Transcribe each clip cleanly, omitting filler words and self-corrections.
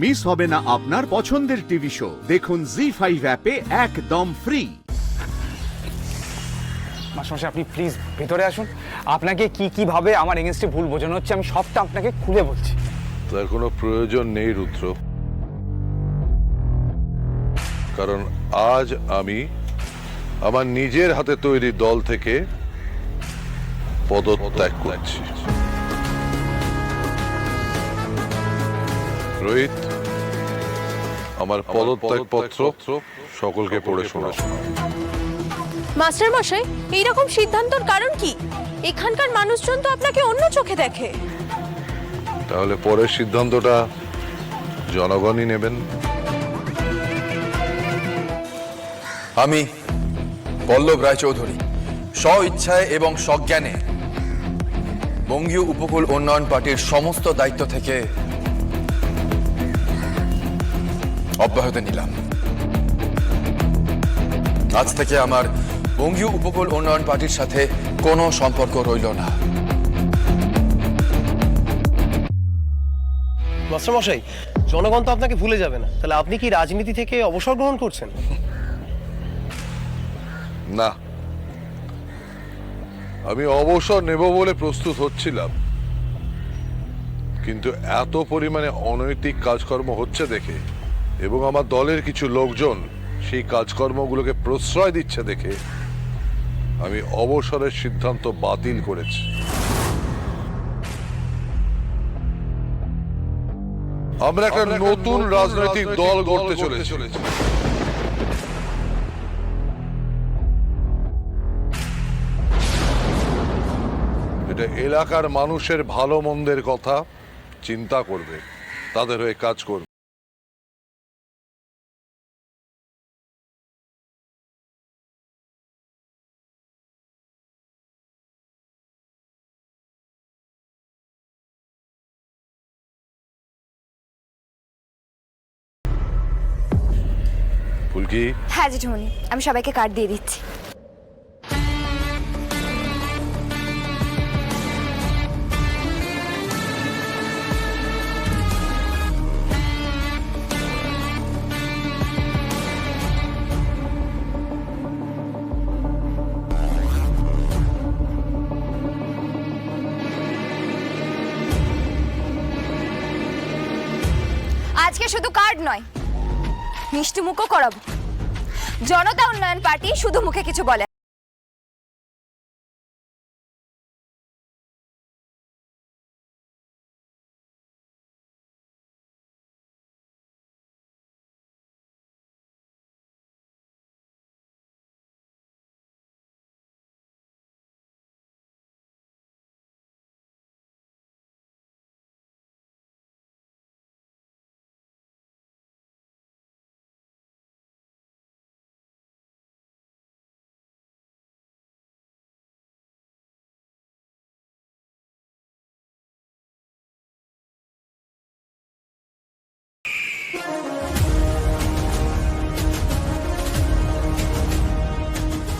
Miss হবে না আপনার পছন্দের টিভি শো। দেখুন জি5 অ্যাপে একদম ফ্রি। মাস্টারমশাই আপনি প্লিজ ভেতরে আসুন। আপনাকে কিভাবে আমার এগেনস্টে ভুল বোঝানো হচ্ছে আমি সবটা আপনাকে খুলে বলছি। তার কোনো প্রয়োজন নেই রুদ্র, কারণ আজ আমি আমার নিজের হাতে তৈরি দল থেকে পদত্যাগ করছি। রোহিত, আমার পদত্যাগপত্র সকলকে পড়ে শোনাও। মাস্টার মশাই, এইরকম সিদ্ধান্তর কারণ কি? এখানকার মানুষজন তো আপনাকে অন্য চোখে দেখে। তাহলে পরের সিদ্ধান্তটা জনগণই নেবেন। আমি পল্লব রায়চৌধুরী স্ব ইচ্ছায় এবং সজ্ঞানে বঙ্গীয় উপকূল উন্নয়ন পার্টির সমস্ত দায়িত্ব থেকে অব্যাহতি নিলাম। আজ থেকে আমার বঙ্গীয় উপকূল উন্নয়ন পার্টির সাথে কোনো সম্পর্ক রইল না। মাস্টারমশাই, জনগণ তো আপনাকে ভুলে যাবে না, তাহলে আপনি কি রাজনীতি থেকে অবসর গ্রহণ করছেন? না, আমি অবসর নেব বলে প্রস্তুত হচ্ছিলাম, কিন্তু এত পরিমাণে অনৈতিক কাজকর্ম হচ্ছে দেখে এবং আমার দলের কিছু লোকজন সেই কাজকর্মগুলোকে প্রশ্রয় দিচ্ছে দেখে আমি অবসরের সিদ্ধান্ত বাতিল করেছি। আমরা একটা নতুন রাজনৈতিক দল গড়তে চলেছি। এটা এলাকার মানুষের ভালো মন্দের কথা চিন্তা করবে, তাদের হয়ে কাজ করবে। ফুলকি, হ্যাঁ জেঠুমনি, আমি সবাইকে কার্ড দিয়ে দিচ্ছি। আজকে শুধু কার্ড নয়, মিষ্টি মুখও করাবো। জনতা উন্নয়ন পার্টি শুধু মুখে কিছু বলে।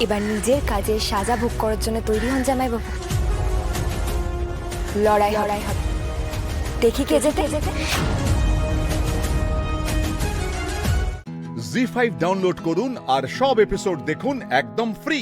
এবার নিজের কাজের সাজা ভোগ করার জন্য তৈরি হন জামাইবাবু। লড়াই হবে, দেখি কে যেতে। জি5 ডাউনলোড করুন আর সব এপিসোড দেখুন একদম ফ্রি।